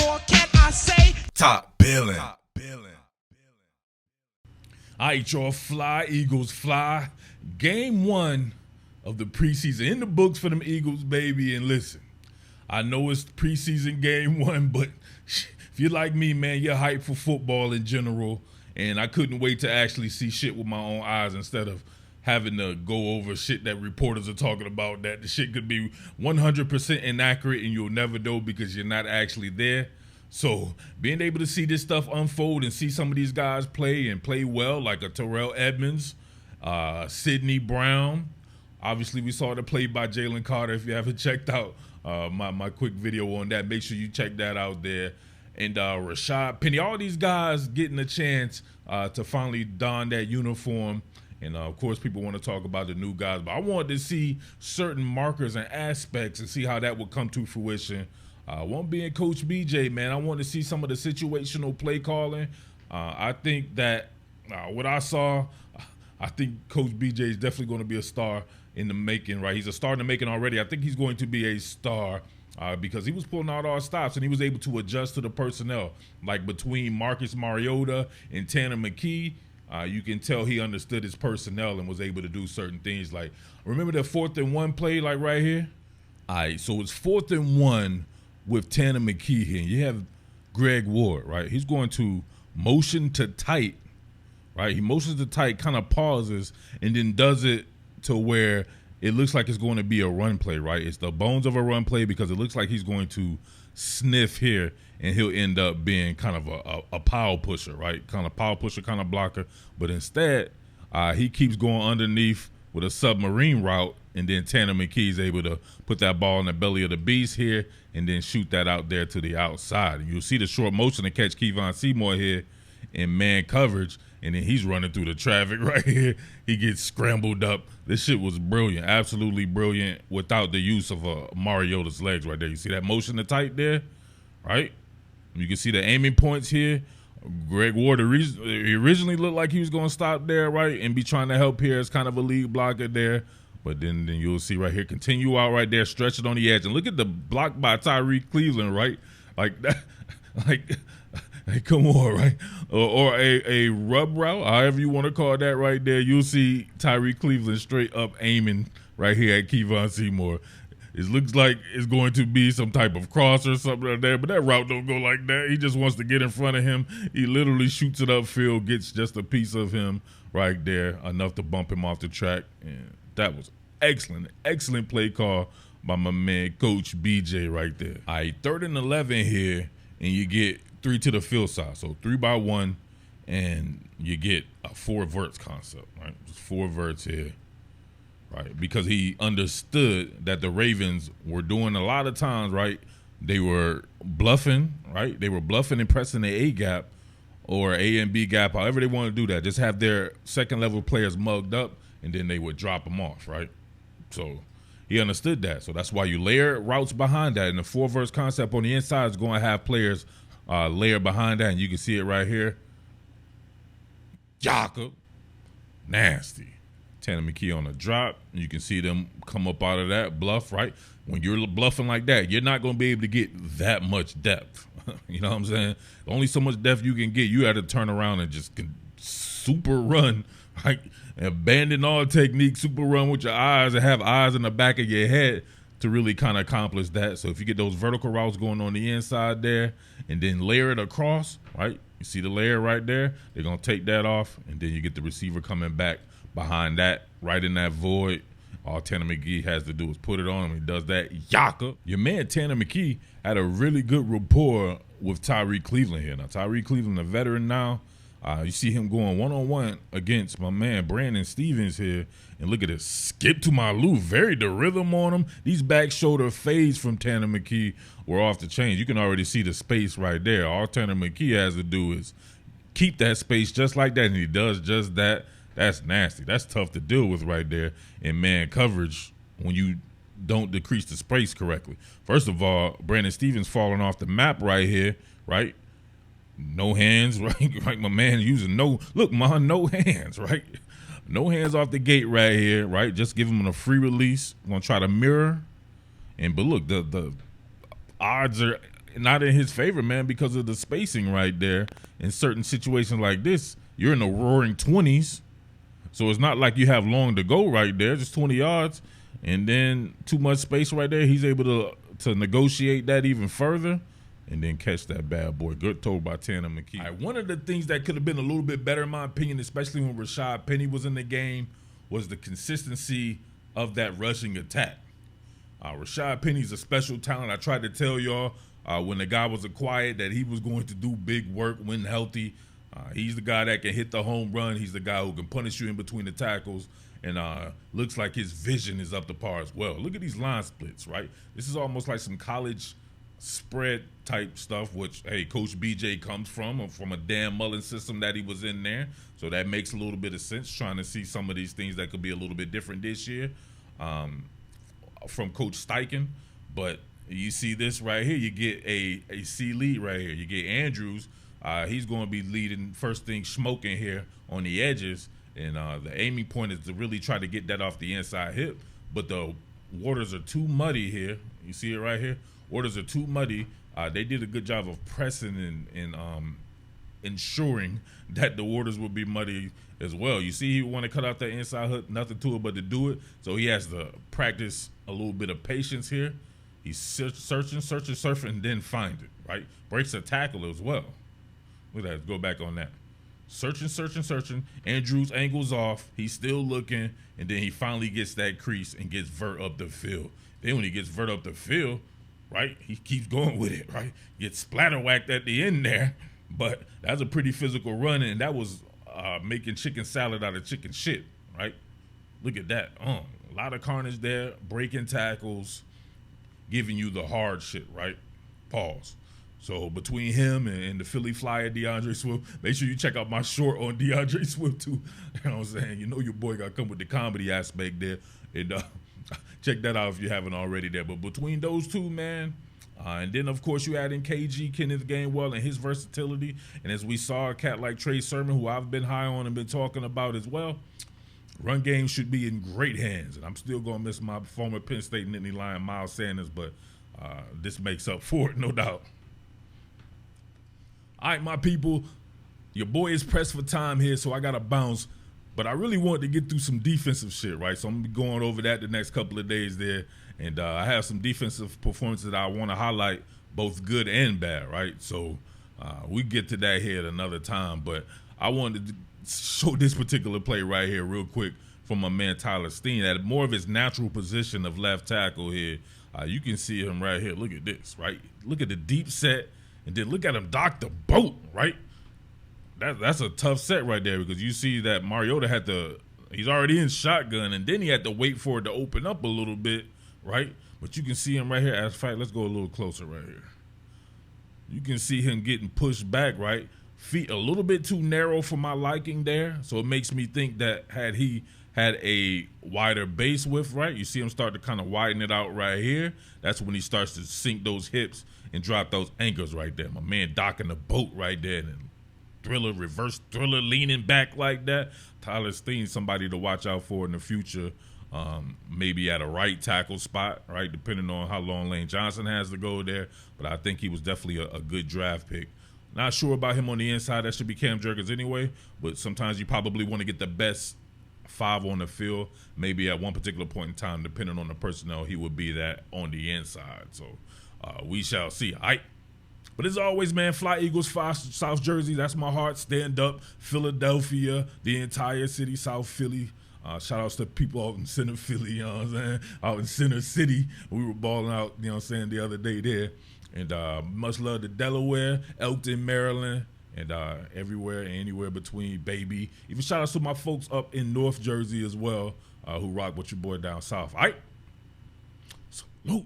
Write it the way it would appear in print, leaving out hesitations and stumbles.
more can I say? Top Billin. All right, y'all, fly, Eagles, fly. Game 1 of the preseason in the books for them Eagles, baby. And listen, I know it's preseason game 1, but if you're like me, man, you're hyped for football in general. And I couldn't wait to actually see shit with my own eyes instead of having to go over shit that reporters are talking about, that the shit could be 100% inaccurate and you'll never know because you're not actually there. So being able to see this stuff unfold and see some of these guys play and play well, like a Terrell Edmonds, Sidney Brown. Obviously, we saw the play by Jalen Carter. If you haven't checked out my quick video on that, make sure you check that out there. And Rashad Penny, all these guys getting a chance to finally don that uniform. And, of course, people want to talk about the new guys. But I wanted to see certain markers and aspects and see how that would come to fruition. One being Coach BJ, man. I want to see some of the situational play calling. I think that what I saw, I think Coach BJ is definitely going to be a star in the making, right? He's a star in the making already. I think he's going to be a star because he was pulling out all stops and he was able to adjust to the personnel. Like between Marcus Mariota and Tanner McKee, you can tell he understood his personnel and was able to do certain things. Like, remember the 4th and 1 play, like right here? All right, so it's 4th and 1 with Tanner McKee here. You have Greg Ward, right? He's going to motion to tight, right? He motions to tight, kind of pauses, and then does it to where it looks like it's going to be a run play, right? It's the bones of a run play because it looks like he's going to sniff here, and he'll end up being kind of a power pusher, right? Kind of power pusher, kind of blocker. But instead, he keeps going underneath with a submarine route, and then Tanner McKee's able to put that ball in the belly of the beast here and then shoot that out there to the outside. And you'll see the short motion to catch Kevon Seymour here in man coverage, and then he's running through the traffic right here. He gets scrambled up. This shit was brilliant, absolutely brilliant, without the use of Mariota's legs right there. You see that motion to tight there, right? You can see the aiming points here. Greg Ward, he originally looked like he was going to stop there, right, and be trying to help here as kind of a lead blocker there. But then you'll see right here, continue out right there, stretch it on the edge. And look at the block by Tyreek Cleveland, right? Like that, like, hey, come on, right? Or a rub route, however you want to call that right there. You'll see Tyreek Cleveland straight up aiming right here at Kevon Seymour. It looks like it's going to be some type of cross or something like that, but that route don't go like that. He just wants to get in front of him. He literally shoots it upfield, gets just a piece of him right there, enough to bump him off the track. And that was excellent play call by my man, Coach BJ right there. All right, 3rd and 11 here, and you get 3 to the field side. So 3 by 1, and you get a 4 verts concept, right? Just 4 verts here. Right, because he understood that the Ravens were doing a lot of times, right? They were bluffing, right? They were bluffing and pressing the A gap or A and B gap, however they want to do that. Just have their second level players mugged up, and then they would drop them off, right? So he understood that. So that's why you layer routes behind that. And the 4 verse concept on the inside is going to have players layer behind that, and you can see it right here. Jakob, nasty. Tanner McKee on a drop. You can see them come up out of that bluff, right? When you're bluffing like that, you're not going to be able to get that much depth. You know what I'm saying? Only so much depth you can get. You had to turn around and just super run, right? Abandon all technique, super run with your eyes and have eyes in the back of your head to really kind of accomplish that. So if you get those vertical routes going on the inside there and then layer it across, right? You see the layer right there? They're going to take that off, and then you get the receiver coming back behind that, right in that void. All Tanner McKee has to do is put it on him. He does that. Yaka. Your man Tanner McKee had a really good rapport with Tyreek Cleveland here. Now, Tyreek Cleveland, a veteran now. You see him going one-on-one against my man Brandon Stevens here. And look at this. Skip to my Lou. Very the rhythm on him. These back shoulder fades from Tanner McKee were off the chain. You can already see the space right there. All Tanner McKee has to do is keep that space just like that, and he does just that. That's nasty. That's tough to deal with right there in man coverage when you don't decrease the space correctly. First of all, Brandon Stevens falling off the map right here, right? No hands, right? Right, my man using no hands, right? No hands off the gate right here, right? Just give him a free release. I'm gonna try to mirror, but look, the odds are not in his favor, man, because of the spacing right there. In certain situations like this, you're in the roaring 20s, so it's not like you have long to go right there, just 20 yards, and then too much space right there. He's able to negotiate that even further and then catch that bad boy. Good throw by Tanner McKee. All right, one of the things that could have been a little bit better, in my opinion, especially when Rashad Penny was in the game, was the consistency of that rushing attack. Rashad Penny's a special talent. I tried to tell y'all when the guy was acquired that he was going to do big work when healthy. He's the guy that can hit the home run. He's the guy who can punish you in between the tackles. And looks like his vision is up to par as well. Look at these line splits, right? This is almost like some college spread type stuff, which, hey, Coach BJ comes from a Dan Mullen system that he was in there. So that makes a little bit of sense, trying to see some of these things that could be a little bit different this year from Coach Steichen. But you see this right here. You get a C lead right here. You get Andrews. He's going to be leading first thing smoking here on the edges. And the aiming point is to really try to get that off the inside hip. But the waters are too muddy here. You see it right here? Waters are too muddy. They did a good job of pressing and ensuring that the waters would be muddy as well. You see he want to cut out that inside hook, nothing to it but to do it. So he has to practice a little bit of patience here. He's searching, surfing, and then find it, right? Breaks a tackle as well. Look at that. Go back on that. Searching. Andrews angles off. He's still looking, and then he finally gets that crease and gets vert up the field. Then when he gets vert up the field, right, he keeps going with it, right? Gets splatter whacked at the end there, but that's a pretty physical run, and that was making chicken salad out of chicken shit, right? Look at that. A lot of carnage there, breaking tackles, giving you the hard shit, right? Pause. So between him and the Philly Flyer, DeAndre Swift, make sure you check out my short on DeAndre Swift too. You know what I'm saying? You know your boy got to come with the comedy aspect there. And check that out if you haven't already there. But between those two, man, and then, of course, you add in KG, Kenneth Gainwell, and his versatility. And as we saw, a cat like Trey Sermon, who I've been high on and been talking about as well, run game should be in great hands. And I'm still going to miss my former Penn State Nittany Lion, Miles Sanders, but this makes up for it, no doubt. All right, my people, your boy is pressed for time here, so I got to bounce. But I really wanted to get through some defensive shit, right? So I'm going to be going over that the next couple of days there. And I have some defensive performances that I want to highlight, both good and bad, right? So we get to that here at another time. But I wanted to show this particular play right here real quick from my man Tyler Steen at more of his natural position of left tackle here. You can see him right here. Look at this, right? Look at the deep set. And then look at him dock the boat, right? That's a tough set right there because you see that Mariota he's already in shotgun, and then he had to wait for it to open up a little bit, right? But you can see him right here. As a fact, let's go a little closer right here. You can see him getting pushed back, right? Feet a little bit too narrow for my liking there. So it makes me think that had he had a wider base width, right? You see him start to kind of widen it out right here. That's when he starts to sink those hips and drop those ankles right there. My man docking the boat right there. And reverse thriller, leaning back like that. Tyler Steen, somebody to watch out for in the future. Maybe at a right tackle spot, right? Depending on how long Lane Johnson has to go there. But I think he was definitely a good draft pick. Not sure about him on the inside. That should be Cam Jurgens anyway. But sometimes you probably want to get the best five on the field. Maybe at one particular point in time, depending on the personnel, he would be that on the inside. So we shall see. All right. But as always, man, Fly Eagles, South Jersey, that's my heart. Stand up. Philadelphia, the entire city, South Philly. Shout outs to people out in Center Philly, you know what I'm saying? Out in Center City. We were balling out, you know what I'm saying, the other day there. And much love to Delaware, Elkton, Maryland, and everywhere and anywhere between, baby. Even shout outs to my folks up in North Jersey as well, who rock with your boy down south. All right? Salute.